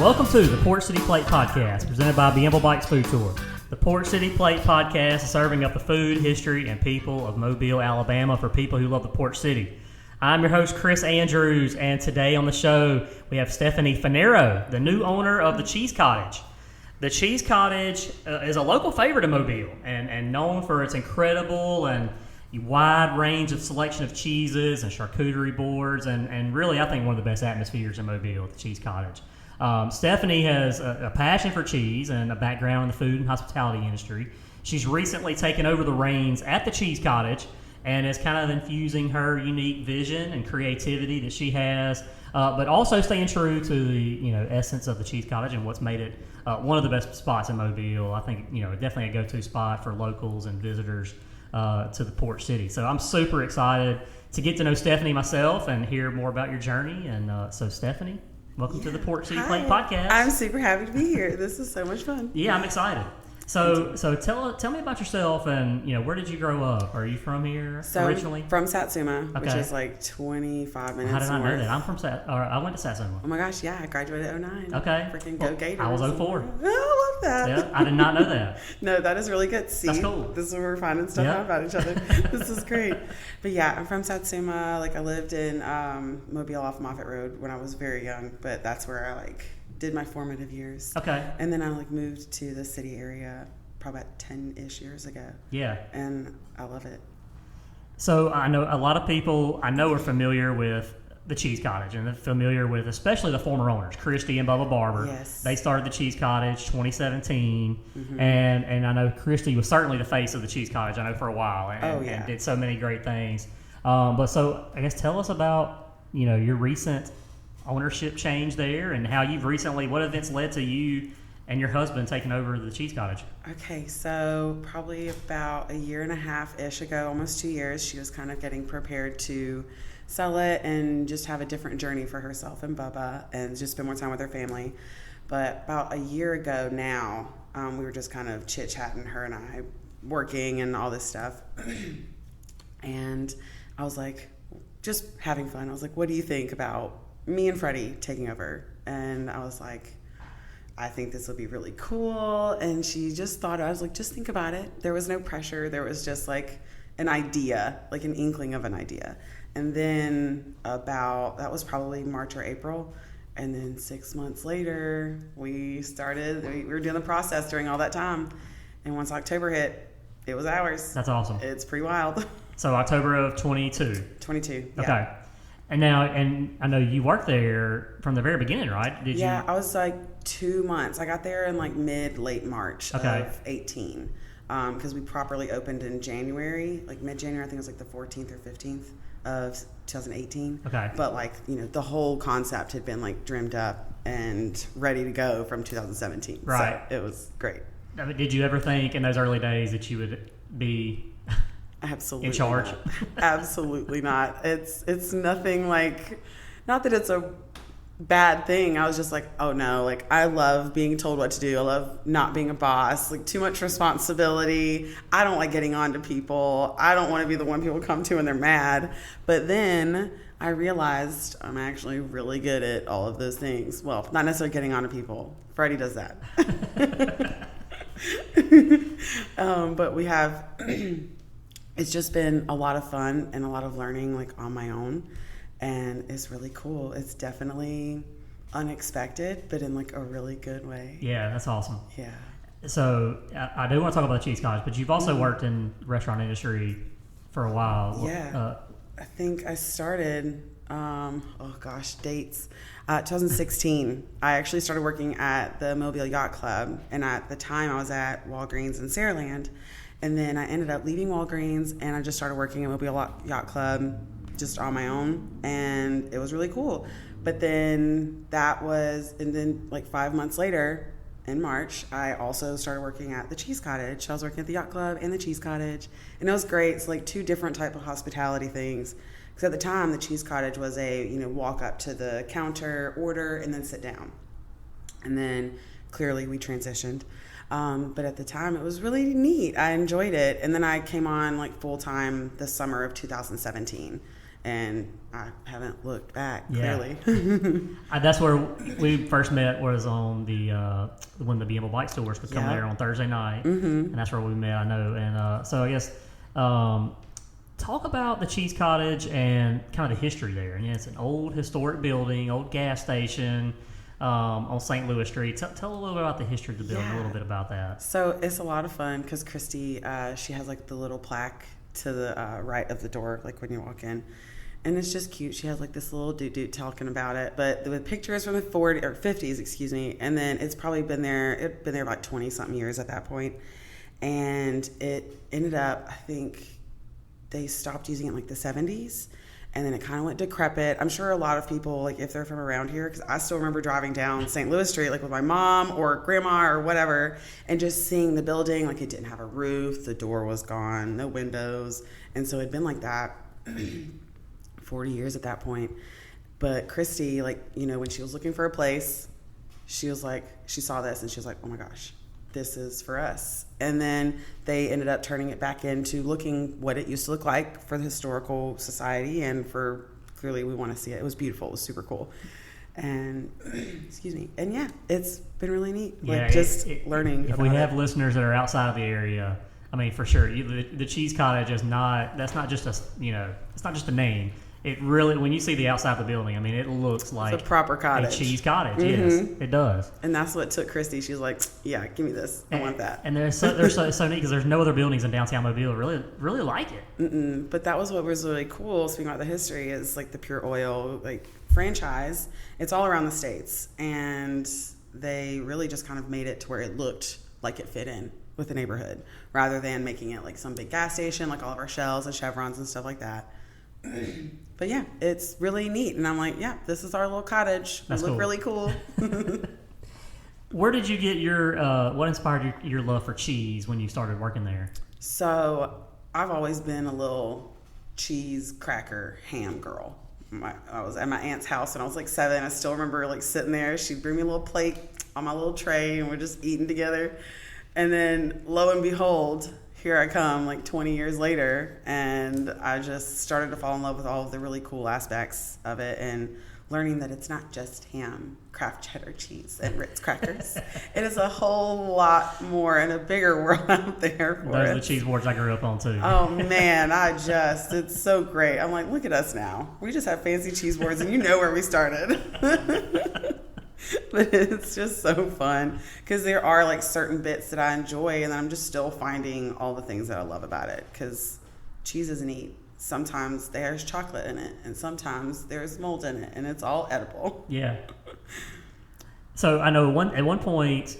Welcome to the Port City Plate Podcast, presented by Bienville Bikes Food Tour. The Port City Plate Podcast is serving up the food, history, and people of Mobile, Alabama for people who love the Port City. I'm your host, Chris Andrews, and today on the show, we have Stephenie Funaro, the new owner of the Cheese Cottage. The Cheese Cottage is a local favorite in Mobile and known for its incredible and wide range of selection of cheeses and charcuterie boards, and really, I think, one of the best atmospheres in Mobile, the Cheese Cottage. Stephenie has a passion for cheese and a background in the food and hospitality industry. She's recently taken over the reins at the Cheese Cottage and is kind of infusing her unique vision and creativity that she has, but also staying true to the essence of the Cheese Cottage and what's made it one of the best spots in Mobile. I think definitely a go-to spot for locals and visitors to the Port City. So I'm super excited to get to know Stephenie myself and hear more about your journey. And so Stephenie, welcome to the Port City Plate Podcast. I'm super happy to be here. This is so much fun. Yeah, I'm excited. So tell me about yourself and where did you grow up? Are you from here originally? From Satsuma, which is like 25 minutes. How did I know that? I'm from I went to Satsuma. Oh my gosh, yeah, I graduated in 09. Okay. Freaking go Gators. I was 04. Oh, I love that. Yeah, I did not know that. No, that is really good. See, that's cool. This is where we're finding stuff out about each other. This is great. But yeah, I'm from Satsuma. Like I lived in Mobile off Moffett Road when I was very young, but that's where I did my formative years. Okay. And then I moved to the city area probably about 10-ish years ago. Yeah. And I love it. So I know a lot of people are familiar with the Cheese Cottage and they're familiar with especially the former owners, Christy and Bubba Barber. Yes. They started the Cheese Cottage 2017. Mm-hmm. And I know Christy was certainly the face of the Cheese Cottage, I know, for a while and did so many great things. But so I guess tell us about, your recent ownership change there and how you've recently, what events led to you and your husband taking over the Cheese Cottage. Okay, so probably about a year and a half-ish ago, almost 2 years, she was kind of getting prepared to sell it and just have a different journey for herself and Bubba and just spend more time with her family. But about a year ago now, we were just kind of chit-chatting, her and I, working and all this stuff. And I was like, just having fun. I was like, what do you think about me and Freddie taking over? And I was like, I think this will be really cool. And she just thought, I was like, just think about it. There was no pressure. There was just an idea, an inkling of an idea. And then that was probably March or April. And then 6 months later, we were doing the process during all that time. And once October hit, it was ours. That's awesome. It's pretty wild. So October of 22. 22, yeah. Okay. And I know you worked there from the very beginning, right? Did you? Yeah, I was 2 months. I got there in late March of 18 because we properly opened in January, mid-January. I think it was the 14th or 15th of 2018. Okay. But the whole concept had been dreamed up and ready to go from 2017. Right. So it was great. I mean, did you ever think in those early days that you would be absolutely in charge? Not. Absolutely not. It's nothing not that it's a bad thing. I was just oh no, I love being told what to do. I love not being a boss, too much responsibility. I don't like getting on to people. I don't want to be the one people come to when they're mad. But then I realized I'm actually really good at all of those things. Well, not necessarily getting on to people. Freddie does that. But we have it's just been a lot of fun and a lot of learning on my own, and it's really cool. It's definitely unexpected, but in a really good way. Yeah, that's awesome. Yeah. So I do want to talk about the Cheese Cottage, but you've also worked in the restaurant industry for a while. Yeah. I think I started, dates. 2016, I actually started working at the Mobile Yacht Club, and at the time I was at Walgreens in Saraland, and then I ended up leaving Walgreens, and I just started working at Mobile Yacht Club just on my own, and it was really cool. But then 5 months later, in March, I also started working at the Cheese Cottage. I was working at the Yacht Club and the Cheese Cottage, and it was great. It's two different type of hospitality things. Because at the time, the Cheese Cottage was walk up to the counter, order, and then sit down. And then clearly we transitioned. But at the time, it was really neat. I enjoyed it. And then I came on full time the summer of 2017. and I haven't looked back. Yeah. Clearly. That's where we first met, was on the when the Bienville Bike Stores would come there on Thursday night, and that's where we met. I know, and so I guess talk about the Cheese Cottage and kind of the history there. And it's an old historic building, old gas station on St. Louis Street. Tell a little bit about the history of the building, a little bit about that. So it's a lot of fun because Christy, she has like the little plaque to the right of the door, like when you walk in. And it's just cute. She has like this little dude talking about it, but with pictures from the 40s or 50s, excuse me. And then it's probably been there about 20 something years at that point. And it ended up, I think they stopped using it in like the 70s. And then it kind of went decrepit. I'm sure a lot of people, like if they're from around here, because I still remember driving down St. Louis Street, like with my mom or grandma or whatever, and just seeing the building, like it didn't have a roof, the door was gone, no windows. And so it'd been like that 40 years at that point. But Christy, like, you know, when she was looking for a place, she was like, she saw this and she was like, oh my gosh, this is for us. And then they ended up turning it back into looking what it used to look like for the Historical Society, and for, clearly we want to see it. It was beautiful. It was super cool. And excuse me. And yeah, it's been really neat. Yeah, like just learning. If we have listeners that are outside of the area, I mean, for sure, the Cheese Cottage is not, that's not just a, you know, it's not just a name. It really, when you see the outside of the building, I mean, it looks like it's a proper cottage. A cheese cottage, yes, it does. And that's what took Christy. She was like, yeah, give me this. I want that. And they're so neat because there's no other buildings in downtown Mobile really like it. But that was what was really cool, speaking about the history, is like the Pure Oil like franchise. It's all around the States. And they really just kind of made it to where it looked like it fit in with the neighborhood, rather than making it like some big gas station, like all of our Shells and Chevrons and stuff like that. But yeah, it's really neat. And I'm like, yeah, this is our little cottage. We look really cool. Where did you get your, what inspired your love for cheese when you started working there? So I've always been a little cheese, cracker, ham girl. I was at my aunt's house when I was like 7. I still remember like sitting there. She'd bring me a little plate on my little tray and we're just eating together. And then lo and behold, here I come like 20 years later, and I just started to fall in love with all of the really cool aspects of it, and learning that it's not just ham, Kraft cheddar cheese, and Ritz crackers. It is a whole lot more and a bigger world out there for Those it. are the cheese boards I grew up on too. Oh man, it's so great. I'm like, look at us now. We just have fancy cheese boards, and you know where we started. But it's just so fun because there are like certain bits that I enjoy, and then I'm just still finding all the things that I love about it, because cheese is neat. Sometimes there's chocolate in it, and sometimes there's mold in it, and it's all edible. Yeah. So I know at one point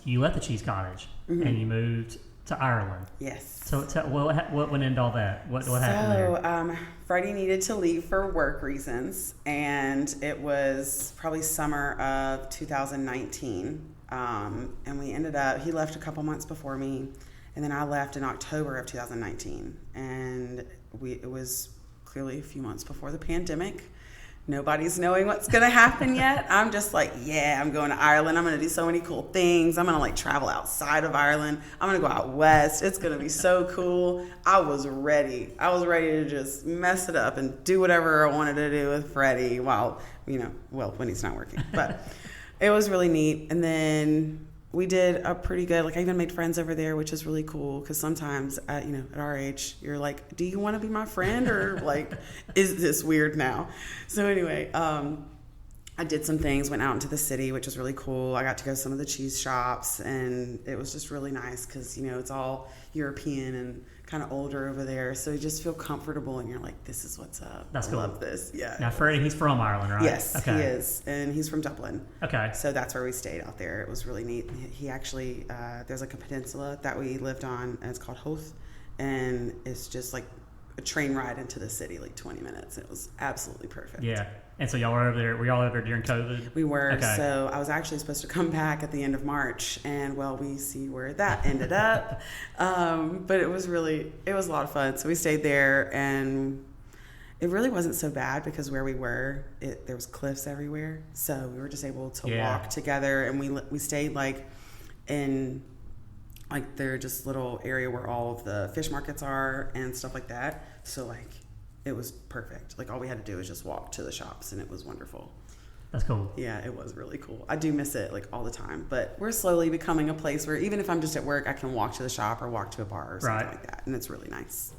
you left the Cheese Cottage and you moved to Ireland. Yes. So what went into all that? What happened there? So Freddie needed to leave for work reasons, and it was probably summer of 2019. And we ended up, he left a couple months before me, and then I left in October of 2019. And it was clearly a few months before the pandemic. Nobody's knowing what's going to happen yet. I'm just like, yeah, I'm going to Ireland. I'm going to do so many cool things. I'm going to like travel outside of Ireland. I'm going to go out west. It's going to be so cool. I was ready. I was ready to just mess it up and do whatever I wanted to do with Freddie while, when he's not working. But it was really neat. And then we did a pretty good, like I even made friends over there, which is really cool, because sometimes, at our age, you're like, do you want to be my friend, or like, is this weird now? So anyway, I did some things, went out into the city, which was really cool. I got to go to some of the cheese shops, and it was just really nice because, it's all European and kind of older over there. So you just feel comfortable, and you're like, this is what's up. That's cool. I love this. Yeah. Now, Freddie, he's from Ireland, right? Yes, okay. He is. And he's from Dublin. Okay. So that's where we stayed out there. It was really neat. He actually, there's like a peninsula that we lived on, and it's called Hoth. And it's just like a train ride into the city, like 20 minutes. It was absolutely perfect. Yeah. And so y'all were over there. Were y'all over there during COVID? We were. Okay. So I was actually supposed to come back at the end of March, and we see where that ended up. But it was a lot of fun. So we stayed there, and it really wasn't so bad because where we were, there was cliffs everywhere. So we were just able to walk together, and we stayed like in like they're just little area where all of the fish markets are and stuff like that. So like it was perfect. Like all we had to do was just walk to the shops, and it was wonderful. That's cool. Yeah, it was really cool. I do miss it like all the time, but we're slowly becoming a place where even if I'm just at work, I can walk to the shop or walk to a bar or something like that, and it's really nice.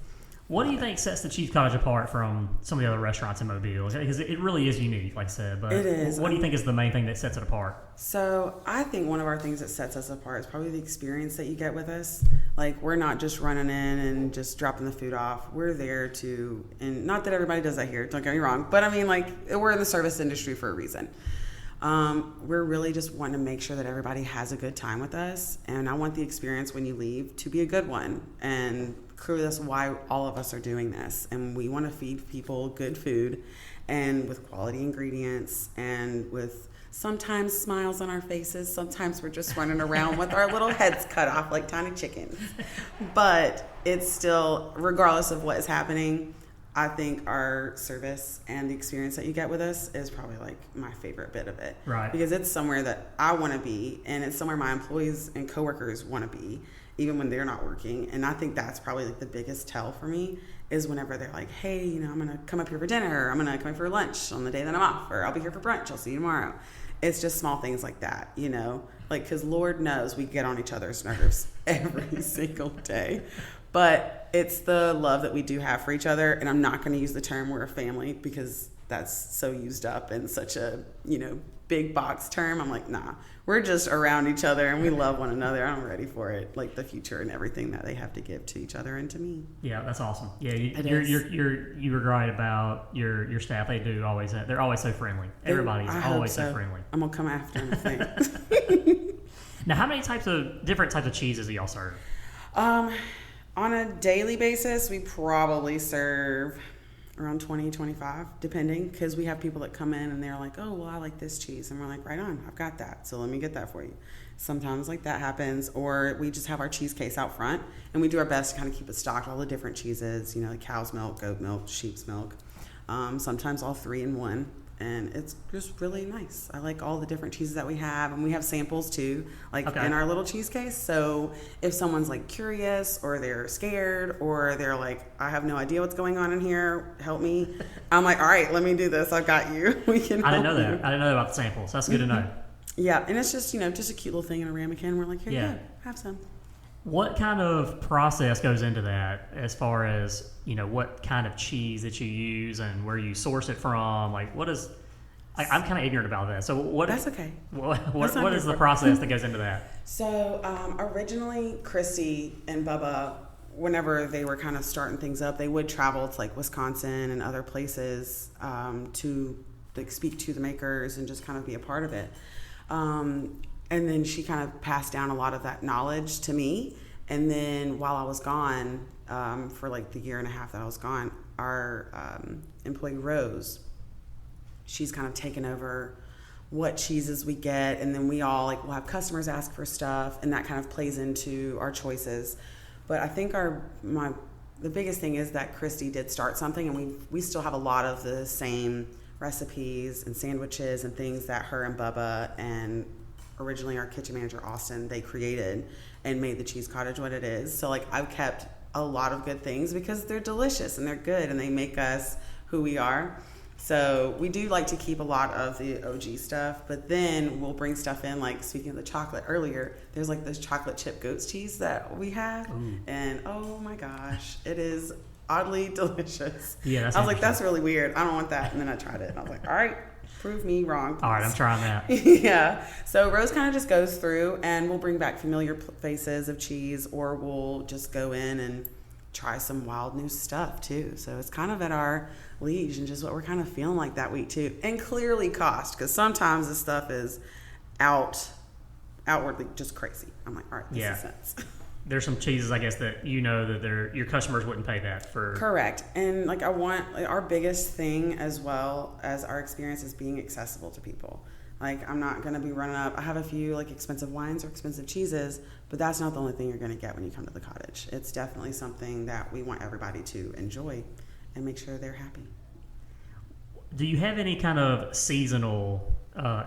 What do you think sets the Cheese Cottage apart from some of the other restaurants in Mobile? Because it really is unique, like I said. But it is. What do you think is the main thing that sets it apart? So I think one of our things that sets us apart is probably the experience that you get with us. Like, we're not just running in and just dropping the food off. We're there to, and not that everybody does that here, don't get me wrong, but I mean, like, we're in the service industry for a reason. We're really just wanting to make sure that everybody has a good time with us, and I want the experience when you leave to be a good one. And clearly that's why all of us are doing this, and we want to feed people good food and with quality ingredients and with sometimes smiles on our faces. Sometimes we're just running around with our little heads cut off like tiny chickens, but it's still, regardless of what is happening, I think our service and the experience that you get with us is probably like my favorite bit of it. Right. Because it's somewhere that I want to be, and it's somewhere my employees and coworkers want to be, even when they're not working. And I think that's probably like the biggest tell for me is whenever they're like, hey, you know, I'm going to come up here for dinner, or I'm going to come up for lunch on the day that I'm off, or I'll be here for brunch, I'll see you tomorrow. It's just small things like that, you know, like, because Lord knows we get on each other's nerves every single day. But it's the love that we do have for each other. And I'm not going to use the term we're a family because that's so used up in such a, you know, big box term. I'm like, nah, we're just around each other and we love one another. I'm ready for it. Like the future and everything that they have to give to each other and to me. Yeah, that's awesome. Yeah, you were right about your staff. They're always so friendly. Everybody's always so friendly. I'm going to come after them, I think. Now, how many different types of cheeses do y'all serve? On a daily basis, we probably serve around 20, 25, depending, because we have people that come in and they're like, oh, well, I like this cheese. And we're like, right on, I've got that. So let me get that for you. Sometimes like that happens, or we just have our cheese case out front and we do our best to kind of keep it stocked, all the different cheeses, you know, like cow's milk, goat milk, sheep's milk, sometimes all three in one. And it's just really nice. I like all the different cheeses that we have, and we have samples too, like in our little cheese case. So if someone's like curious, or they're scared, or they're like, I have no idea what's going on in here, help me. I'm like, all right, let me do this. I've got you. We can. I didn't know that. I didn't know about the samples. That's good to know. Yeah, and it's just, you know, just a cute little thing in a ramekin. We're like, here, you go, have some. What kind of process goes into that, as far as, you know, what kind of cheese that you use and where you source it from? Like, what is? I'm kind of ignorant about that. So what? That's okay. What is the process that goes into that? So originally, Christy and Bubba, whenever they were kind of starting things up, they would travel to like Wisconsin and other places to like speak to the makers and just kind of be a part of it. And then she kind of passed down a lot of that knowledge to me. And then while I was gone, for like the year and a half that I was gone, our employee Rose, she's kind of taken over what cheeses we get. And then we all we'll have customers ask for stuff, and that kind of plays into our choices. But I think the biggest thing is that Christy did start something, and we still have a lot of the same recipes and sandwiches and things that her and Bubba and originally our kitchen manager Austin, they created and made the Cheese Cottage what it is. So like I've kept a lot of good things because they're delicious and they're good and they make us who we are. So we do like to keep a lot of the OG stuff, but then we'll bring stuff in, like speaking of the chocolate earlier, there's like this chocolate chip goat's cheese that we have. Ooh. And oh my gosh, it is oddly delicious. Yeah, I was like, that's really weird. I don't want that. And then I tried it and I was like, all right, prove me wrong, please. All right, I'm trying that. Yeah. So Rose kind of just goes through and we'll bring back familiar faces of cheese, or we'll just go in and try some wild new stuff too. So it's kind of at our liege and just what we're kind of feeling like that week too. And clearly cost, because sometimes this stuff is outwardly just crazy. I'm like, all right, this is sense. There's some cheeses, I guess, that you know that your customers wouldn't pay that for. Correct. And like I want, like, our biggest thing as well as our experience is being accessible to people. Like I'm not going to be running up. I have a few like expensive wines or expensive cheeses, but that's not the only thing you're going to get when you come to the cottage. It's definitely something that we want everybody to enjoy and make sure they're happy. Do you have any kind of seasonal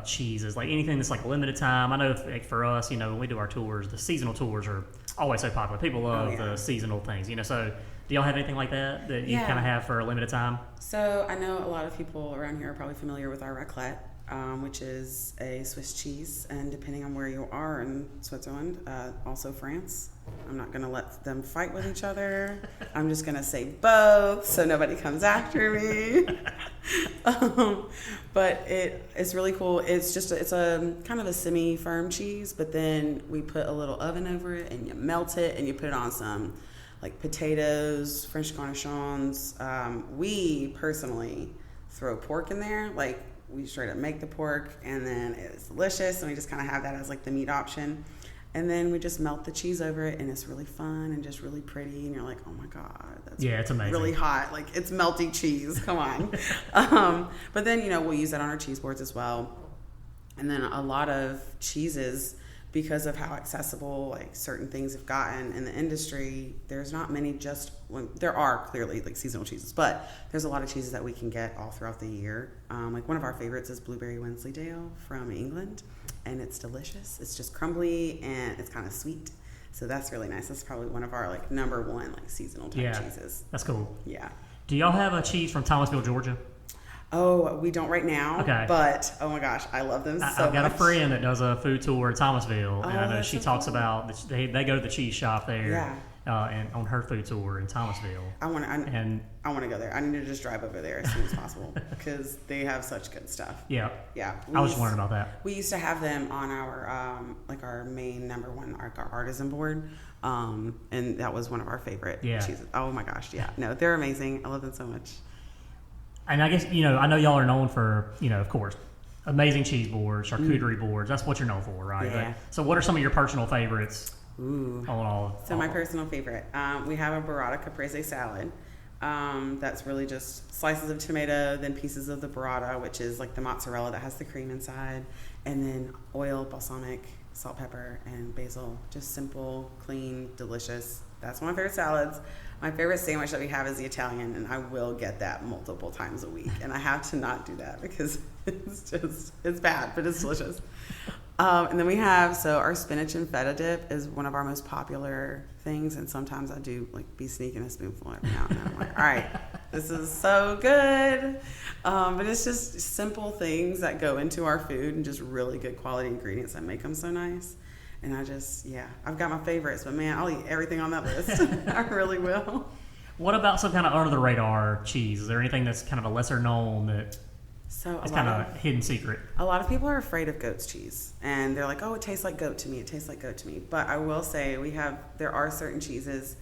cheeses, like anything that's like limited time. I know like for us, when we do our tours, the seasonal tours are always so popular. People love the seasonal things, so do y'all have anything like that you kind of have for a limited time? So I know a lot of people around here are probably familiar with our raclette, which is a Swiss cheese, and depending on where you are in Switzerland, also France. I'm not going to let them fight with each other. I'm just going to say both so nobody comes after me. But it's really cool. It's a kind of a semi-firm cheese, but then we put a little oven over it and you melt it and you put it on some like potatoes, French cornichons. We personally throw pork in there. Like we straight up make the pork and then it's delicious and we just kind of have that as like the meat option. And then we just melt the cheese over it, and it's really fun and just really pretty. And you're like, oh my God, that's it's amazing. Really hot. Like, it's melty cheese. Come on. But then, we'll use that on our cheese boards as well. And then a lot of cheeses, because of how accessible like certain things have gotten in the industry, there's not many there are clearly like seasonal cheeses, but there's a lot of cheeses that we can get all throughout the year. Like one of our favorites is Blueberry Wensleydale from England, and it's delicious. It's just crumbly and it's kind of sweet. So that's really nice. That's probably one of our like number one like seasonal type cheeses. That's cool. Yeah. Do y'all have a cheese from Thomasville, Georgia? Oh, we don't right now. Okay. But, oh my gosh, I love them so much. I've got a friend that does a food tour in Thomasville, and I know she so talks cool. about, they go to the cheese shop there. Yeah. And on her food tour in Thomasville. I want to go there. I need to just drive over there as soon as possible because they have such good stuff. Yeah. Yeah. I was just wondering about that. We used to have them on our our main number one our artisan board, and that was one of our favorite cheeses. Oh my gosh, yeah. No, they're amazing. I love them so much. And I guess I know y'all are known for of course amazing cheese boards, charcuterie boards. That's what you're known for, right? Yeah. So what are some of your personal favorites? Ooh. My personal favorite, we have a burrata caprese salad. That's really just slices of tomato, then pieces of the burrata, which is like the mozzarella that has the cream inside, and then oil, balsamic, salt, pepper, and basil. Just simple, clean, delicious. That's one of my favorite salads. My favorite sandwich that we have is the Italian, and I will get that multiple times a week. And I have to not do that because it's bad, but it's delicious. And then we have, our spinach and feta dip is one of our most popular things. And sometimes I do be sneaking a spoonful every now and then. I'm like, all right, this is so good. But it's just simple things that go into our food and just really good quality ingredients that make them so nice. And I've got my favorites, but man, I'll eat everything on that list. I really will. What about some kind of under the radar cheese? Is there anything that's kind of a lesser known that it's kind of a hidden secret? A lot of people are afraid of goat's cheese, and they're like, "Oh, it tastes like goat to me. It tastes like goat to me." But I will say there are certain cheeses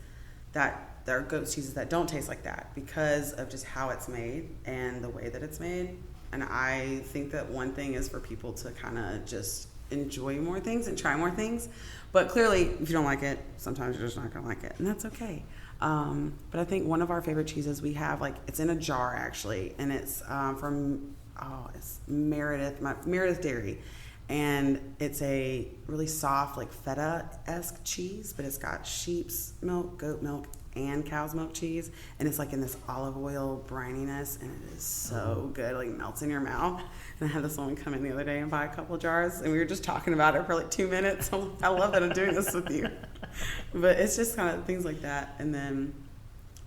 there are goat's cheeses that don't taste like that because of just how it's made and the way that it's made. And I think that one thing is for people to kind of just enjoy more things and try more things. But clearly, if you don't like it, sometimes you're just not going to like it, and that's okay. But I think one of our favorite cheeses we have, it's in a jar actually, and it's it's Meredith Dairy, and it's a really soft feta-esque cheese, but it's got sheep's milk, goat milk, and cow's milk cheese, and it's in this olive oil brininess, and it is so good. It melts in your mouth. And I had this woman come in the other day and buy a couple of jars, and we were just talking about it for 2 minutes. I love that I'm doing this with you. But it's just kind of things like that. And then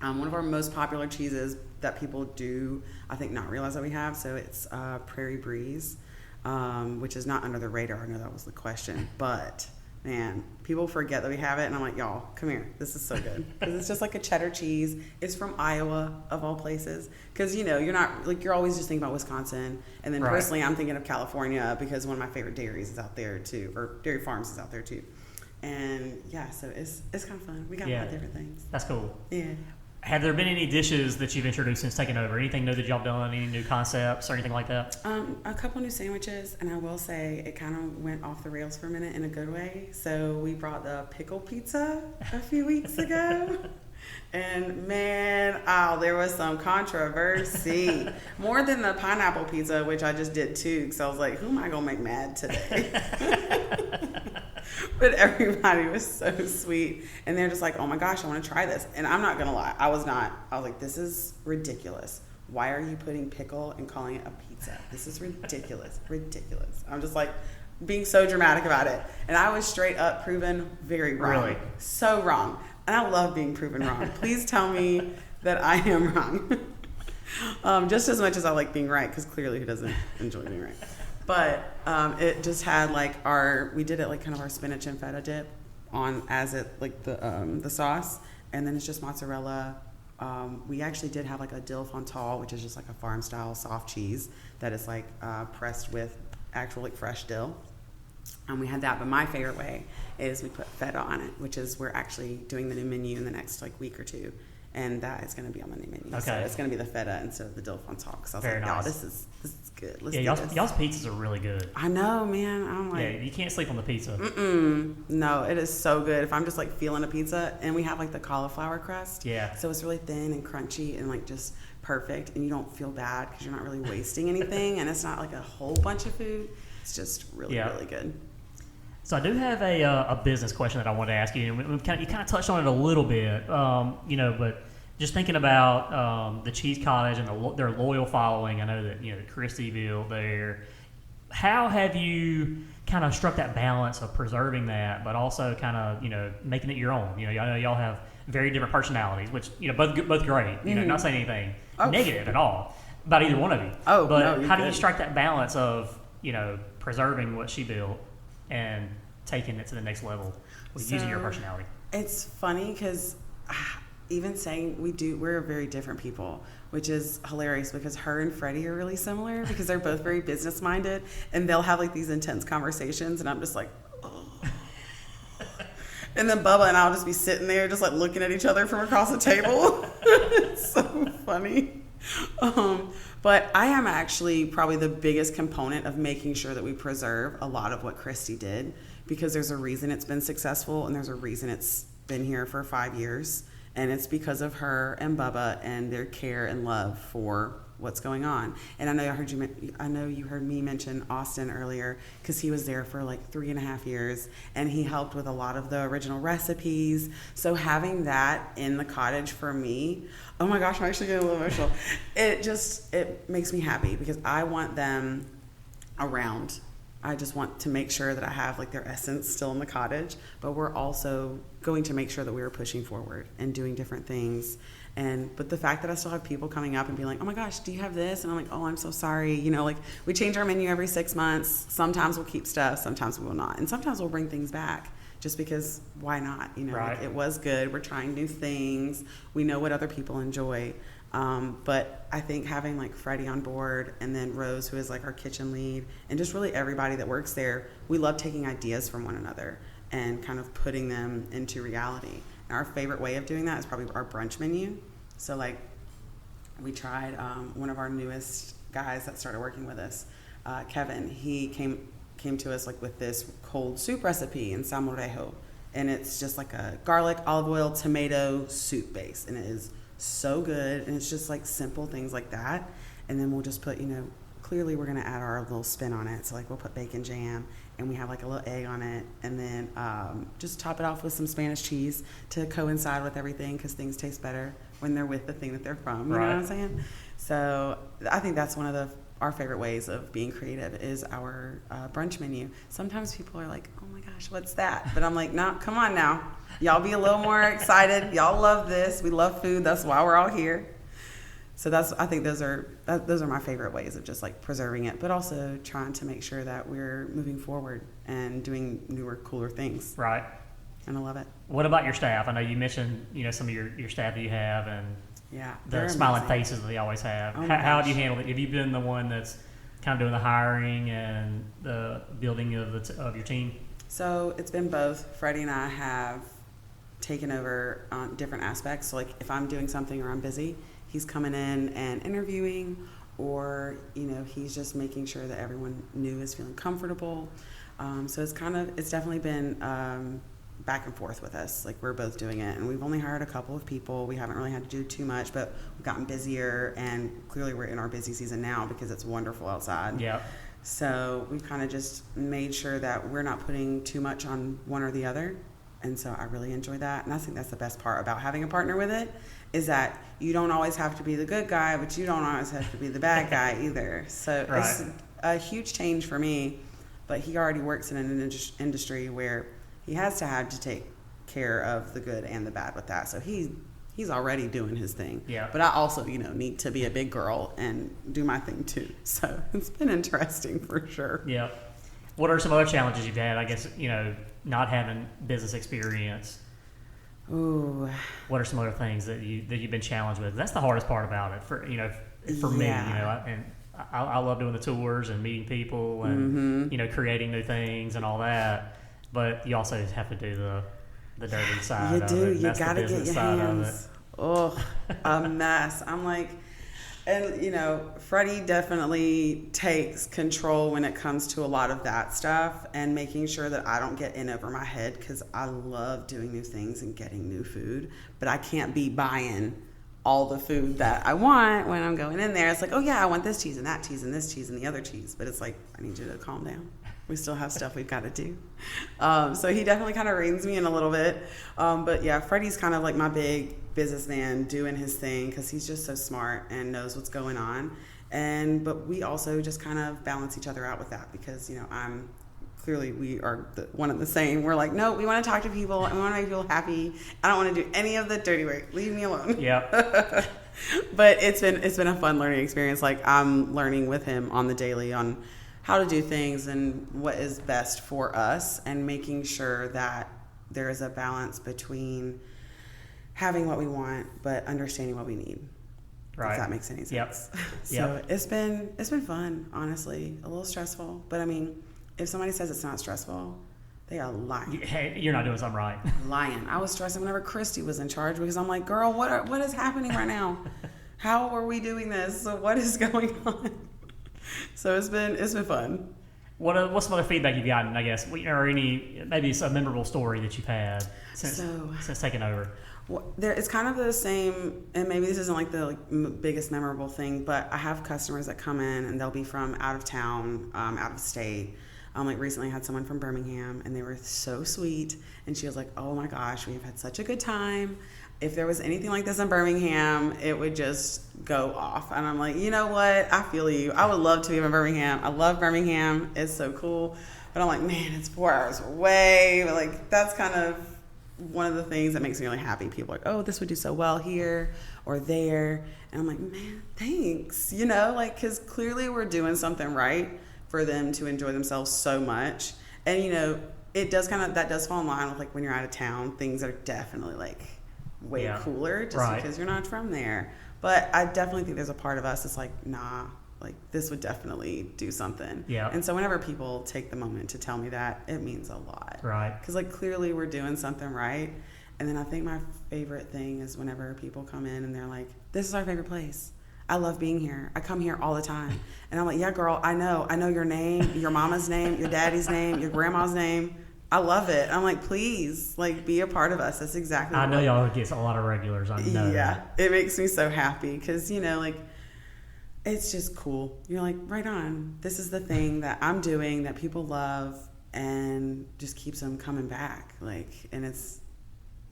one of our most popular cheeses that people do, I think, not realize that we have, so it's Prairie Breeze, which is not under the radar. I know that was the question, but man, people forget that we have it, and I'm like, y'all, come here. This is so good. Because it's just like a cheddar cheese. It's from Iowa, of all places. Because, you're not, you're always just thinking about Wisconsin. And then personally, I'm thinking of California because one of my favorite dairies is out there, too. Or dairy farms is out there, too. And, so it's kind of fun. We got a lot of different things. That's cool. Yeah. Have there been any dishes that you've introduced since taking over? Anything new that y'all done? Any new concepts or anything like that? A couple new sandwiches, and I will say it kind of went off the rails for a minute in a good way. So we brought the pickle pizza a few weeks ago. And man, there was some controversy. More than the pineapple pizza, which I just did too, because I was like, who am I going to make mad today? But everybody was so sweet. And they're just like, oh my gosh, I want to try this. And I'm not going to lie. I was like, this is ridiculous. why are you putting pickle and calling it a pizza? This is ridiculous. Ridiculous. I'm just like being so dramatic about it. And I was straight up proven very wrong. Really? So wrong. And I love being proven wrong. Please tell me that I am wrong. Just as much as I like being right, because clearly who doesn't enjoy being right. But it just had like we did it like kind of our spinach and feta dip on as it like the sauce. And then it's just mozzarella. We actually did have like a dill fontal, which is just like a farm style soft cheese that is like pressed with actual like fresh dill. We had that, but my favorite way is we put feta on it, which is we're actually doing the new menu in the next like week or two, and that is going to be on the new menu. Okay. So it's going to be the feta instead of the dill fontal. Because I was Very like, nice. this is good. Let's Yeah, do this. y'all's pizzas are really good. I know, man. I'm like, Yeah, you can't sleep on the pizza. no, it is so good. If I'm just like feeling a pizza, and we have like the cauliflower crust. Yeah. So it's really thin and crunchy and like just perfect, and you don't feel bad because you're not really wasting anything, and it's not like a whole bunch of food. It's just really, really good. So I do have a business question that I want to ask you, and you kind of touched on it a little bit, but just thinking about the Cheese Cottage and their loyal following. I know that Christy built there. How have you kind of struck that balance of preserving that, but also kind of making it your own? I know y'all have very different personalities, which both great. Not saying anything negative at all about either one of you. But how do you strike that balance of preserving what she built and taking it to the next level with using your personality? It's funny because even saying we're very different people, which is hilarious because her and Freddie are really similar because they're both very business minded, and they'll have like these intense conversations, and I'm just like, oh. And then Bubba and I'll just be sitting there just like looking at each other from across the table. It's so funny. But I am actually probably the biggest component of making sure that we preserve a lot of what Christy did, because there's a reason it's been successful and there's a reason it's been here for 5 years. And it's because of her and Bubba and their care and love for what's going on. And I know you heard me mention Austin earlier because he was there for like 3.5 years and he helped with a lot of the original recipes. So having that in the cottage for me, oh my gosh, I'm actually getting a little emotional. It makes me happy because I want them around. I just want to make sure that I have like their essence still in the cottage, but we're also going to make sure that we are pushing forward and doing different things. But the fact that I still have people coming up and being like, oh my gosh, do you have this? And I'm like, oh, I'm so sorry. Like we change our menu every 6 months. Sometimes we'll keep stuff, sometimes we will not. And sometimes we'll bring things back just because why not? Right. Like, it was good. We're trying new things. We know what other people enjoy. But I think having like Freddie on board and then Rose, who is like our kitchen lead, and just really everybody that works there, we love taking ideas from one another and kind of putting them into reality. And our favorite way of doing that is probably our brunch menu. So like we tried one of our newest guys that started working with us, Kevin. He came to us like with this cold soup recipe in salmorejo, and it's just like a garlic, olive oil, tomato soup base, and it is so good. And it's just like simple things like that, and then we'll just put clearly we're going to add our little spin on it. So like we'll put bacon jam, and we have like a little egg on it, and then just top it off with some Spanish cheese to coincide with everything, because things taste better when they're with the thing that they're from. You know what I'm saying? So I think that's one of our favorite ways of being creative is our brunch menu. Sometimes people are like, oh my gosh, what's that? But I'm like, no, come on now. Y'all be a little more excited. Y'all love this. We love food. That's why we're all here. So I think those are my favorite ways of just like preserving it, but also trying to make sure that we're moving forward and doing newer, cooler things. Right. And I love it. What about your staff? I know you mentioned some of your staff that you have and the smiling faces that they always have. Oh how do you handle it? Have you been the one that's kind of doing the hiring and the building of your team? So it's been both. Freddie and I have taken over on different aspects. So like if I'm doing something or I'm busy, he's coming in and interviewing, or he's just making sure that everyone new is feeling comfortable. So it's definitely been back and forth with us. Like we're both doing it, and we've only hired a couple of people. We haven't really had to do too much, but we've gotten busier, and clearly we're in our busy season now because it's wonderful outside. Yeah. So we've kind of just made sure that we're not putting too much on one or the other, And so I really enjoy that. And I think that's the best part about having a partner with it, is that you don't always have to be the good guy, but you don't always have to be the bad guy either. So it's a huge change for me. But he already works in an industry where he has to have to take care of the good and the bad with that. So he's already doing his thing. Yeah. But I also, need to be a big girl and do my thing too. So it's been interesting for sure. Yeah. What are some other challenges you've had? I guess, not having business experience. Ooh. What are some other things that you've been challenged with? That's the hardest part about it for me. And I love doing the tours and meeting people and creating new things and all that. But you also have to do the dirty side. You do. Of it. You That's gotta the get business your side hands. of it. Oh, a mess. I'm like, and Freddie definitely takes control when it comes to a lot of that stuff and making sure that I don't get in over my head, because I love doing new things and getting new food, but I can't be buying all the food that I want when I'm going in there. It's like, oh yeah, I want this cheese and that cheese and this cheese and the other cheese, but it's like, I need you to calm down. We still have stuff we've got to do. So he definitely kind of reins me in a little bit. But yeah, Freddie's kind of like my big businessman doing his thing, because he's just so smart and knows what's going on. But we also just kind of balance each other out with that, because, we are one and the same. We're like, no, we want to talk to people and we want to make people happy. I don't want to do any of the dirty work. Leave me alone. Yeah. But it's been a fun learning experience. Like, I'm learning with him on the daily on how to do things and what is best for us, and making sure that there is a balance between having what we want but understanding what we need. Right. If that makes any sense. Yep. So it's been fun, honestly. A little stressful, but I mean, if somebody says it's not stressful, they are lying. Hey, you're not doing something right. Lying. I was stressing whenever Christy was in charge, because I'm like, girl, what is happening right now? How are we doing this? So what is going on? So it's been fun. What's some other feedback you've gotten, I guess, or maybe it's a memorable story that you've had since taking over? Well, it's kind of the same, and maybe this isn't like the biggest memorable thing, but I have customers that come in and they'll be from out of town, out of state. Like recently I had someone from Birmingham, and they were so sweet, and she was like, oh my gosh, we've had such a good time. If there was anything like this in Birmingham, it would just go off. And I'm like, you know what? I feel you. I would love to be in Birmingham. I love Birmingham. It's so cool. But I'm like, man, it's 4 hours away. But like, that's kind of one of the things that makes me really happy. People are like, oh, this would do so well here or there. And I'm like, man, thanks. Because clearly we're doing something right for them to enjoy themselves so much. And, it does that does fall in line with like when you're out of town, things are definitely like way cooler just because you're not from there. But I definitely think there's a part of us that's like, nah, like this would definitely do something. Yeah. And so whenever people take the moment to tell me that, it means a lot. Right. Because like clearly we're doing something right. And then I think my favorite thing is whenever people come in and they're like, this is our favorite place. I love being here. I come here all the time. And I'm like, yeah, girl, I know your name, your mama's name, your daddy's name, your grandma's name. I love it. I'm like, please, like, be a part of us. That's exactly what I know y'all get a lot of regulars. I know. Yeah, it makes me so happy because, like, it's just cool. You're like, right on. This is the thing that I'm doing that people love and just keeps them coming back. Like, and it's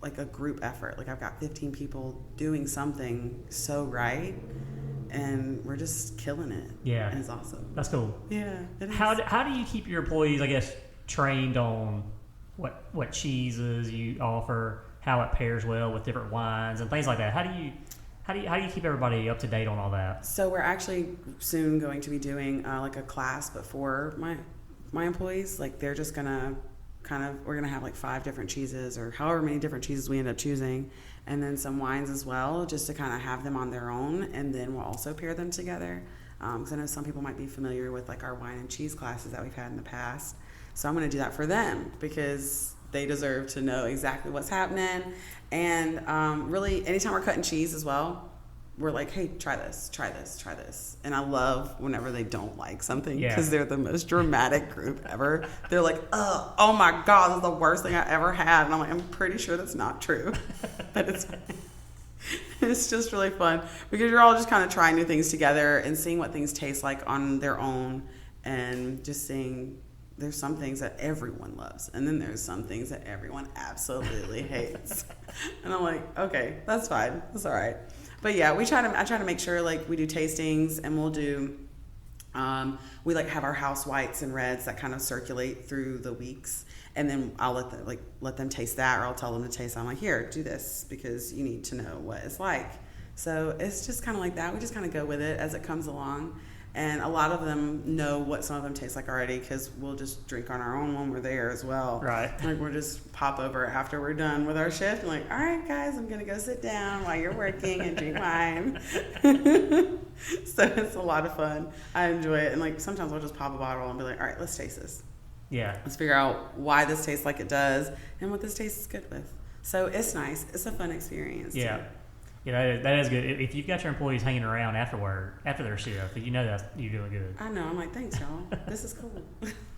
like a group effort. Like, I've got 15 people doing something so right, and we're just killing it. Yeah. And it's awesome. That's cool. Yeah. It is. How do you keep your employees, I guess, trained on what cheeses you offer, how it pairs well with different wines and things like that? How do you keep everybody up to date on all that? So we're actually soon going to be doing like a class, but for my employees, like they're just gonna we're gonna have like 5 different cheeses or however many different cheeses we end up choosing, and then some wines as well, just to kind of have them on their own, and then we'll also pair them together. Because I know some people might be familiar with like our wine and cheese classes that we've had in the past. So I'm going to do that for them because they deserve to know exactly what's happening. And really, anytime we're cutting cheese as well, we're like, hey, try this, try this, try this. And I love whenever they don't like something because they're the most dramatic group ever. They're like, oh my God, this is the worst thing I ever had. And I'm like, I'm pretty sure that's not true. But it's just really fun because you're all just kind of trying new things together and seeing what things taste like on their own and just seeing there's some things that everyone loves, and then there's some things that everyone absolutely hates. And I'm like, okay, that's fine. That's all right. But yeah, I try to make sure like we do tastings, and we'll do, we like have our house whites and reds that kind of circulate through the weeks. And then I'll let them taste that, or I'll tell them to taste. I'm like, here, do this because you need to know what it's like. So it's just kind of like that. We just kind of go with it as it comes along. And a lot of them know what some of them taste like already, because we'll just drink on our own when we're there as well. Right. Like we'll just pop over after we're done with our shift. And like, all right, guys, I'm going to go sit down while you're working and drink wine. So it's a lot of fun. I enjoy it. And like sometimes I'll just pop a bottle and be like, all right, let's taste this. Yeah. Let's figure out why this tastes like it does and what this tastes good with. So it's nice. It's a fun experience. Yeah. Too. Yeah, that is good. If you've got your employees hanging around after their shift, you know that you're doing good. I know. I'm like, thanks, y'all. This is cool.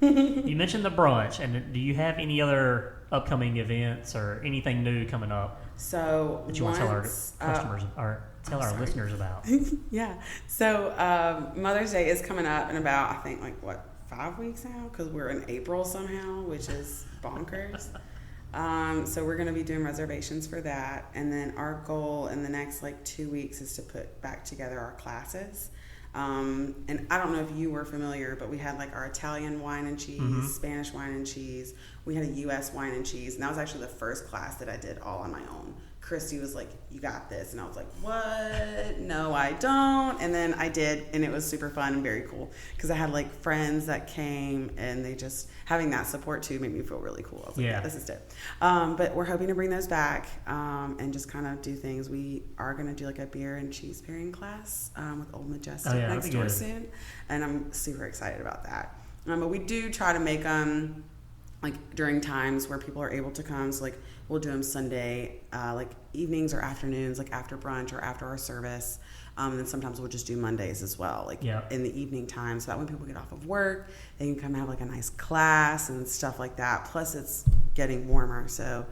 You mentioned the brunch, and do you have any other upcoming events or anything new coming up? So that you want to tell our customers or tell our listeners about? Yeah. So Mother's Day is coming up in about, I think, 5 weeks now, because we're in April somehow, which is bonkers. So we're going to be doing reservations for that. And then our goal in the next 2 weeks is to put back together our classes. And I don't know if you were familiar, but we had our Italian wine and cheese, Spanish wine and cheese. We had a U.S. wine and cheese. And that was actually the first class that I did all on my own. Christy was like, you got this. And I was like, what? No, I don't. And then I did, and it was super fun and very cool, because I had friends that came, and they just, having that support too made me feel really cool. I was like, yeah, this is it. But we're hoping to bring those back and just kind of do things. We are going to do a beer and cheese pairing class with Old Majestic next door soon. And I'm super excited about that. But we do try to make them during times where people are able to come. So we'll do them Sunday, evenings or afternoons, after brunch or after our service. And then sometimes we'll just do Mondays as well, in the evening time. So that when people get off of work, they can come have a nice class and stuff like that. Plus it's getting warmer, so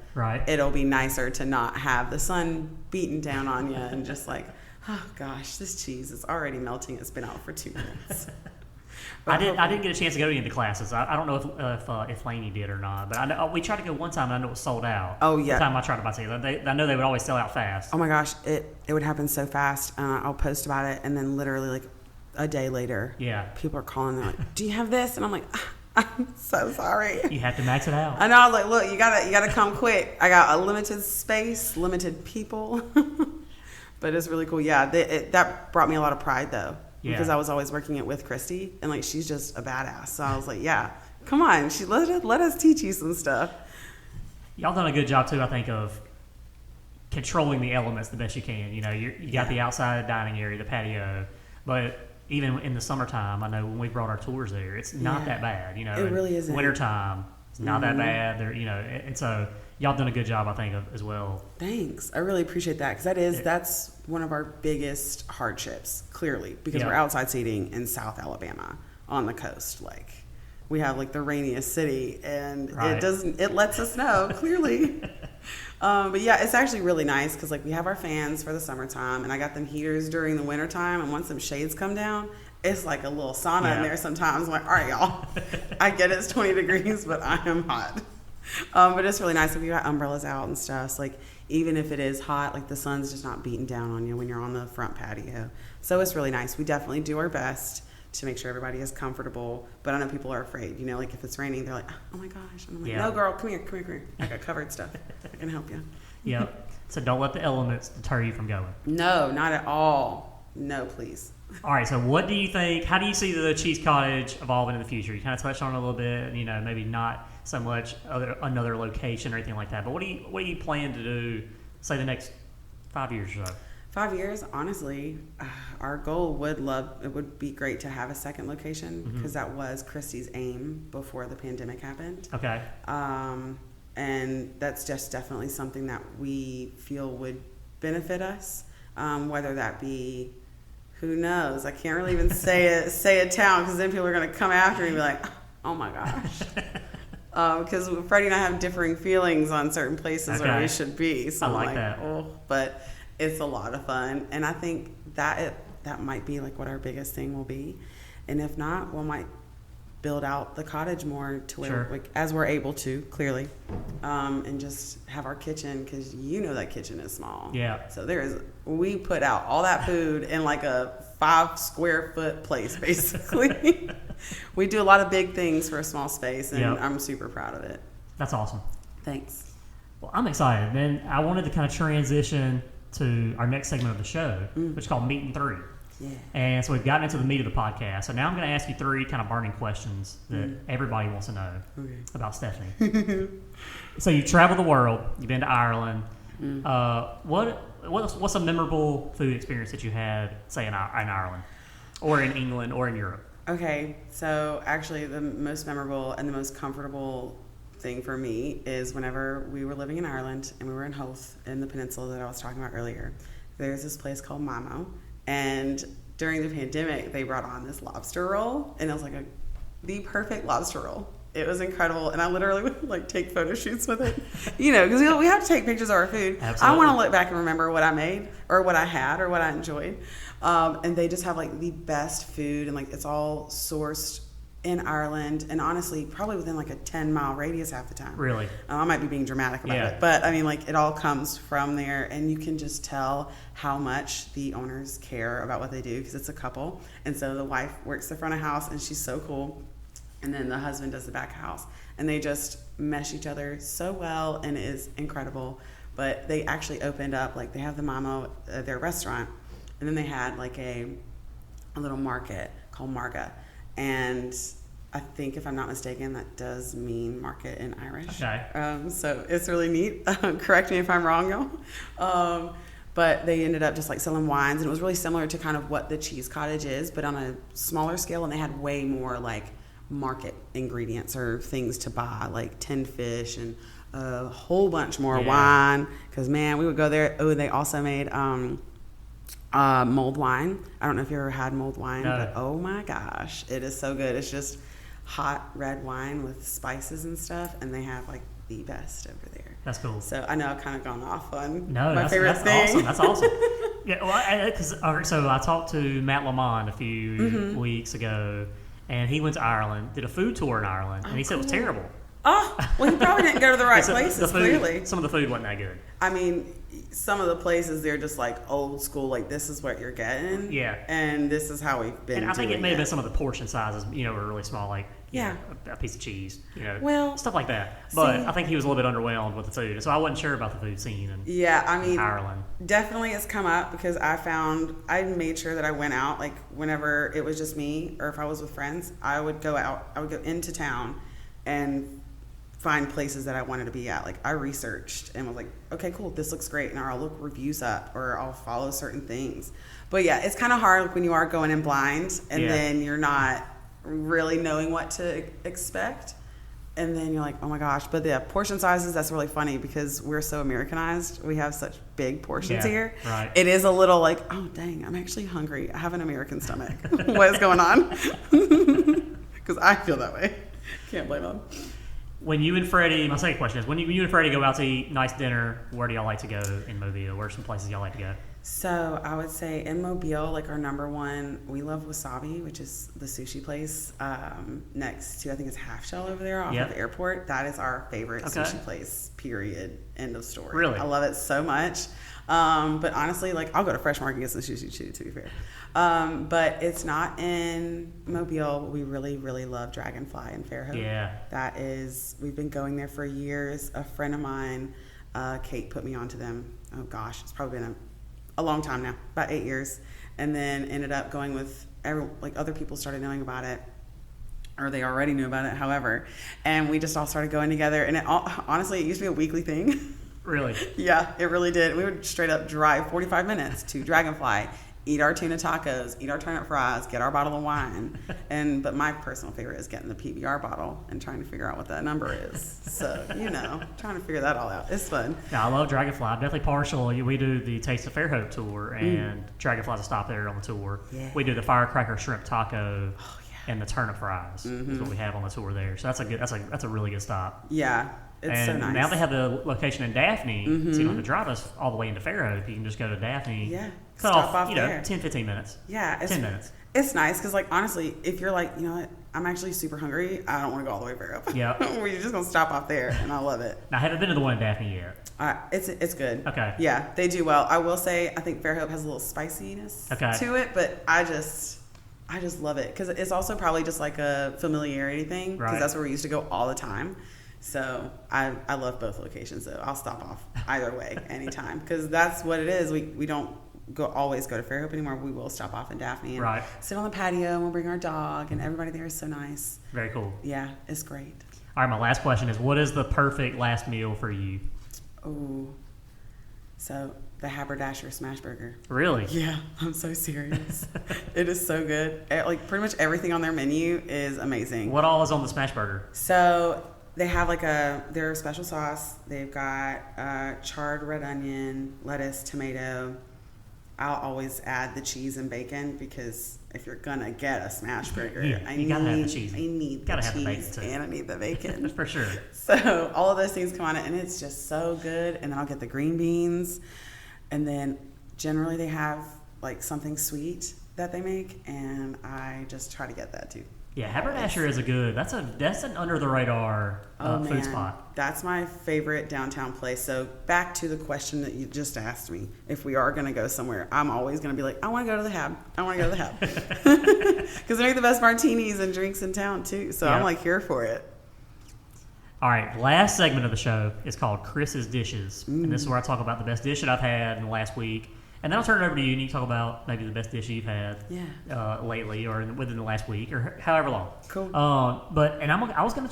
it'll be nicer to not have the sun beating down on you and just oh gosh, this cheese is already melting. It's been out for 2 minutes. I didn't get a chance to go to any of the classes. I don't know if Laney did or not, but we tried to go one time, and I know it was sold out. Oh yeah. The time I tried to buy tickets, I know they would always sell out fast. Oh my gosh, it would happen so fast. I'll post about it, and then literally a day later, people are calling. They're like, "Do you have this?" And I'm like, "I'm so sorry." You have to max it out. I know. I was like, "Look, you gotta come quick. I got a limited space, limited people." But it's really cool. Yeah, that brought me a lot of pride though. Yeah. Because I was always working it with Christy, and she's just a badass. So I was like, yeah, come on, let us teach you some stuff. Y'all done a good job too, I think, of controlling the elements the best you can. You got the outside dining area, the patio, but even in the summertime, I know when we brought our tours there, it's not that bad. It really isn't. Wintertime, it's not that bad. And so y'all done a good job, I think, as well. Thanks. I really appreciate that, because that's one of our biggest hardships, clearly, because we're outside seating in South Alabama on the coast. We have the rainiest city, and it lets us know clearly. But yeah, it's actually really nice, because we have our fans for the summertime, and I got them heaters during the wintertime, and once them shades come down, it's like a little sauna in there sometimes. I'm like, all right, y'all, I get it's 20 degrees, but I am hot. But it's really nice if you got umbrellas out and stuff. So even if it is hot, the sun's just not beating down on you when you're on the front patio. So it's really nice. We definitely do our best to make sure everybody is comfortable. But I know people are afraid. If it's raining, they're like, oh my gosh. And I'm like, no, girl, come here. I got covered stuff. I can help you. Yep. So don't let the elements deter you from going. No, not at all. No, please. All right. So what do you think? How do you see the Cheese Cottage evolving in the future? You kind of touched on it a little bit. Maybe not so much another location or anything like that. But what do you plan to do, say, the next 5 years or so? 5 years, honestly, our goal would be great to have a second location, because that was Christy's aim before the pandemic happened. Okay. And that's just definitely something that we feel would benefit us, whether that be, who knows? I can't really even say a town, because then people are going to come after me and be like, oh my gosh. Because Freddie and I have differing feelings on certain places where we should be. So I like that. But it's a lot of fun, and I think that might be what our biggest thing will be. And if not, we might build out the cottage more to where, Sure. like, as we're able to, clearly, and just have our kitchen, because that kitchen is small. Yeah. So we put out all that food in like a 5 square foot place, basically. We do a lot of big things for a small space, and Yep. I'm super proud of it. That's awesome. Thanks. Well, I'm excited. Then I wanted to kind of transition to our next segment of the show, which is called Meat and 3. Yeah. And so we've gotten into the meat of the podcast. So now I'm going to ask you 3 kind of burning questions that everybody wants to know about Stephenie. So you traveled the world. You've been to Ireland. What's a memorable food experience that you had, say, in Ireland or in England or in Europe? Okay, so actually the most memorable and the most comfortable thing for me is whenever we were living in Ireland and we were in Howth in the peninsula that I was talking about earlier. There's this place called Mamo, and during the pandemic they brought on this lobster roll, and it was like the perfect lobster roll. It was incredible, and I literally would like take photo shoots with it, because we have to take pictures of our food. Absolutely. I want to look back and remember what I made or what I had or what I enjoyed. And they just have like the best food, and like it's all sourced in Ireland, and honestly probably within like a 10-mile radius half the time. Really? I might be being dramatic about it, but I mean, like, it all comes from there, and you can just tell how much the owners care about what they do, because it's a couple, and so the wife works the front of house and she's so cool, and then the husband does the back house, and they just mesh each other so well, and it is incredible. But they actually opened up, like, they have the Mamo, their restaurant, and then they had like a little market called Marga, and I think, if I'm not mistaken, that does mean market in Irish. Okay. So it's really neat. Correct me if I'm wrong, y'all. But they ended up just like selling wines, and it was really similar to kind of what the Cheese Cottage is, but on a smaller scale, and they had way more like market ingredients or things to buy, like tinned fish and a whole bunch more wine, because man, we would go there. Oh, they also made mulled wine. I don't know if you ever had mulled wine, but oh my gosh, it is so good. It's just hot red wine with spices and stuff, and they have like the best over there. That's cool. So I know I've kind of gone off on that's favorite thing. Awesome. That's awesome. Yeah, well, so I talked to Matt Lamont a few weeks ago, and he went to Ireland, did a food tour in Ireland, and he said it was terrible. Oh, well, he probably didn't go to the right places, clearly. Some of the food wasn't that good. I mean, some of the places, they're just like old school, like this is what you're getting. Yeah. And this is how we've been And I think doing it may have been some of the portion sizes, were really small, like Yeah. a piece of cheese, Well, stuff like that. But see- I think he was a little bit underwhelmed with the food, and so I wasn't sure about the food scene in Yeah, I mean, Ireland. definitely it's come up, because I made sure that I went out, like whenever it was just me or if I was with friends, I would go out, I would go into town and find places that I wanted to be at. Like, I researched and was like, okay, cool, this looks great, and I'll look reviews up or I'll follow certain things. But yeah, it's kind of hard when you are going in blind, and then you're not really knowing what to expect, and then you're like, oh my gosh. But the portion sizes, that's really funny, because we're so Americanized. We have such big portions here. Right. It is a little like, oh dang, I'm actually hungry. I have an American stomach. What is going on? Because I feel that way. Can't blame them. When you and Freddie, my second question is, when you and Freddie go out to eat nice dinner, where do y'all like to go in Mobile? Where are some places y'all like to go? So I would say in Mobile, like our number one, we love Wasabi, which is the sushi place next to, I think it's Half Shell over there off of the airport. That is our favorite sushi place, period. End of story. Really? I love it so much. But honestly, like, I'll go to Fresh Market and get some sushi too, to be fair. But it's not in Mobile. We really, really love Dragonfly in Fairhope. Yeah. That is, we've been going there for years. A friend of mine, Kate, put me onto them. Oh gosh, it's probably been a long time now, about 8 years. And then ended up going with, other people started knowing about it, or they already knew about it, however. And we just all started going together. And honestly, it used to be a weekly thing. Really? Yeah, it really did. We would straight up drive 45 minutes to Dragonfly, eat our tuna tacos, eat our turnip fries, get our bottle of wine. But my personal favorite is getting the PBR bottle and trying to figure out what that number is. So, trying to figure that all out. It's fun. Yeah, I love Dragonfly. I'm definitely partial. We do the Taste of Fairhope tour, and Dragonfly's a stop there on the tour. Yeah. We do the firecracker shrimp taco and the turnip fries is what we have on the tour there. So that's a really good stop. Yeah. It's so nice. Now they have the location in Daphne, so you don't have to drive us all the way into Fairhope. You can just go to Daphne. Yeah. Cut Stop off, off there. 10, 15 minutes. Yeah. 10 minutes. It's nice because, like, honestly, if you're like, you know what, I'm actually super hungry, I don't want to go all the way to Fairhope. Yeah. We're just going to stop off there, and I love it. Now, I haven't been to the one in Daphne yet. It's good. Okay. Yeah, they do well. I will say, I think Fairhope has a little spiciness to it, but I just love it because it's also probably just like a familiarity thing because that's where we used to go all the time. So I love both locations, so I'll stop off either way anytime because that's what it is. We don't always go to Fairhope anymore. We will stop off in Daphne and sit on the patio, and we'll bring our dog, and everybody there is so nice. Very cool. Yeah, it's great. All right, my last question is, what is the perfect last meal for you? Oh, so the Haberdasher Smash Burger. Really? Yeah, I'm so serious. It is so good. Like, pretty much everything on their menu is amazing. What all is on the Smash Burger? So they have like their special sauce. They've got charred red onion, lettuce, tomato. I'll always add the cheese and bacon because if you're gonna get a smash burger, I need the cheese. I need the cheese and I need the bacon. For sure. So all of those things come on it, and it's just so good. And then I'll get the green beans, and then generally they have like something sweet that they make, and I just try to get that too. Yeah, Haberdasher is that's an under the radar food spot. That's my favorite downtown place. So back to the question that you just asked me, if we are going to go somewhere, I'm always going to be like, I want to go to the Hab. I want to go to the Hab because they make the best martinis and drinks in town too. So I'm like here for it. All right, last segment of the show is called Chris's Dishes, and this is where I talk about the best dish that I've had in the last week. And then I'll turn it over to you, and you can talk about maybe the best dish you've had lately, or within the last week, or however long. Cool. I was gonna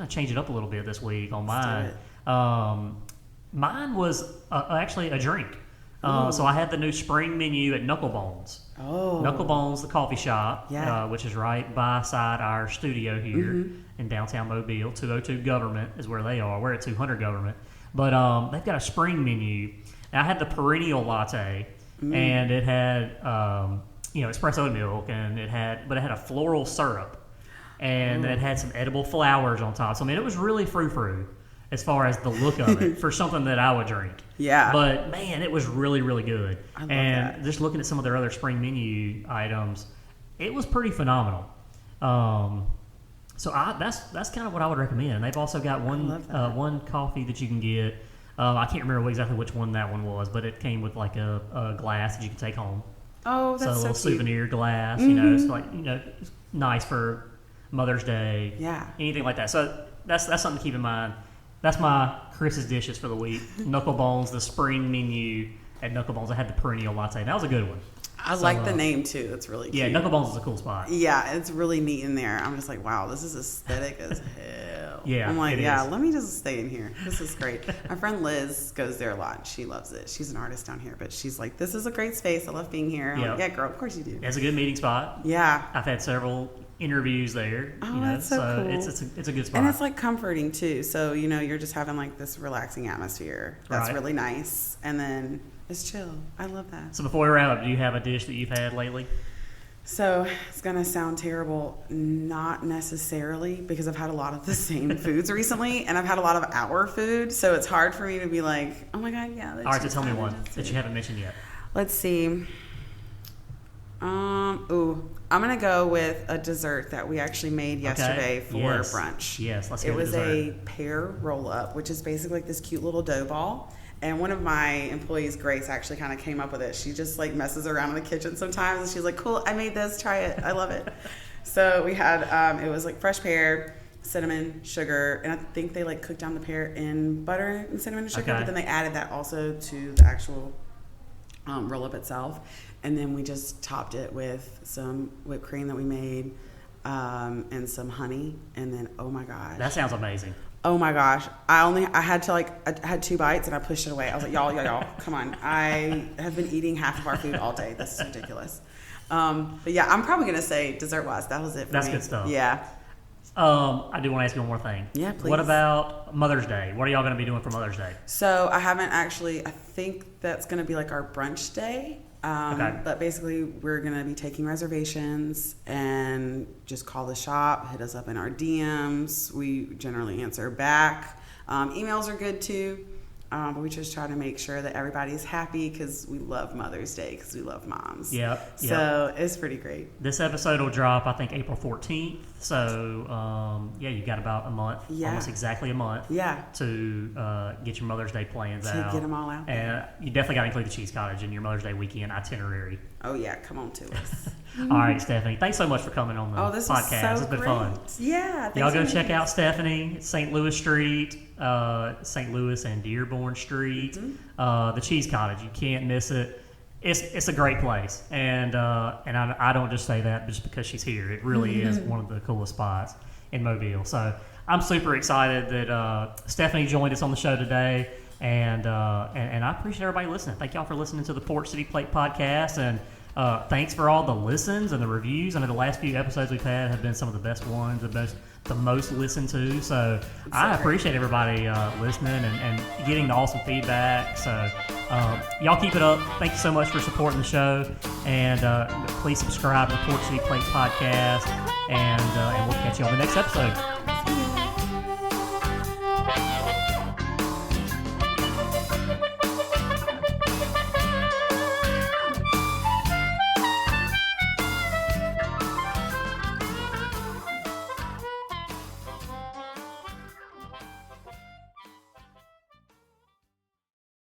change it up a little bit this week on mine. Mine was actually a drink. So I had the new spring menu at Knucklebones. Oh. Knucklebones, the coffee shop, which is right beside our studio here in downtown Mobile. 202 Government is where they are. We're at 200 Government, but they've got a spring menu. I had the perennial latte, and it had espresso milk, and it had a floral syrup, and it had some edible flowers on top. So I mean, it was really frou-frou as far as the look of it for something that I would drink. Yeah. But man, it was really, really good. I love that. Just looking at some of their other spring menu items, it was pretty phenomenal. So that's kind of what I would recommend. And they've also got one coffee that you can get. I can't remember exactly which one that one was, but it came with like a glass that you can take home. Oh, that's so a little cute. Souvenir glass, it's like it's nice for Mother's Day. Yeah. Anything like that. So that's something to keep in mind. That's my Chris's dishes for the week. Knucklebones, the spring menu at Knucklebones. I had the perennial latte. That was a good one. I like the name too. It's really cute. Yeah, Knucklebones is a cool spot. Yeah, it's really neat in there. I'm just like, wow, this is aesthetic as hell. Yeah, I'm like, let me just stay in here. This is great. My friend Liz goes there a lot. She loves it. She's an artist down here, but she's like, this is a great space. I love being here. I'm like, yeah, girl, of course you do. It's a good meeting spot. Yeah. I've had several interviews there. Oh, that's so cool. It's a good spot. And it's like comforting too. So, you're just having like this relaxing atmosphere. That's really nice. And then it's chill. I love that. So before we wrap up, do you have a dish that you've had lately? So it's going to sound terrible. Not necessarily, because I've had a lot of the same foods recently, and I've had a lot of our food. So it's hard for me to be like, oh my God, yeah. All right, so tell me one that you haven't mentioned yet. Let's see. I'm going to go with a dessert that we actually made yesterday for brunch. Yes, let's hear the dessert. It was a pear roll-up, which is basically like this cute little dough ball. And one of my employees, Grace, actually kind of came up with it. She just like messes around in the kitchen sometimes, and she's like, cool, I made this, try it. I love it. So we had, it was like fresh pear, cinnamon, sugar, and I think they like cooked down the pear in butter and cinnamon and sugar, but then they added that also to the actual roll-up itself. And then we just topped it with some whipped cream that we made and some honey. And then, oh my gosh. That sounds amazing. Oh my gosh. I had 2 bites and I pushed it away. I was like, y'all, come on. I have been eating half of our food all day. This is ridiculous. But yeah, I'm probably going to say dessert-wise, that was it for me. That's good stuff. Yeah. I do want to ask you one more thing. Yeah, please. What about Mother's Day? What are y'all going to be doing for Mother's Day? So I haven't actually, I think that's going to be like our brunch day. But basically we're going to be taking reservations and just call the shop, hit us up in our DMs. We generally answer back. Emails are good too. But we just try to make sure that everybody's happy because we love Mother's Day because we love moms. Yep. So it's pretty great. This episode will drop, I think, April 14th. So, you've got about a month, almost exactly a month, to get your Mother's Day plans out. To get them all out there. And you definitely got to include the Cheese Cottage in your Mother's Day weekend itinerary. Oh, yeah. Come on to us. All right, Stephenie. Thanks so much for coming on the this podcast. Was so it's been great. Fun. Yeah. Y'all go check out Stephenie. It's St. Louis Street, St. Louis and Dearborn Street. Mm-hmm. The Cheese Cottage. You can't miss it. It's a great place, and I don't just say that just because she's here. It really is one of the coolest spots in Mobile. So I'm super excited that Stephenie joined us on the show today, and I appreciate everybody listening. Thank y'all for listening to the Port City Plate podcast, and thanks for all the listens and the reviews. I know the last few episodes we've had have been some of the best ones, the most listened to. So I appreciate everybody listening and getting the awesome feedback. So y'all keep it up. Thank you so much for supporting the show. And please subscribe to the Port City Plate podcast. And we'll catch you on the next episode.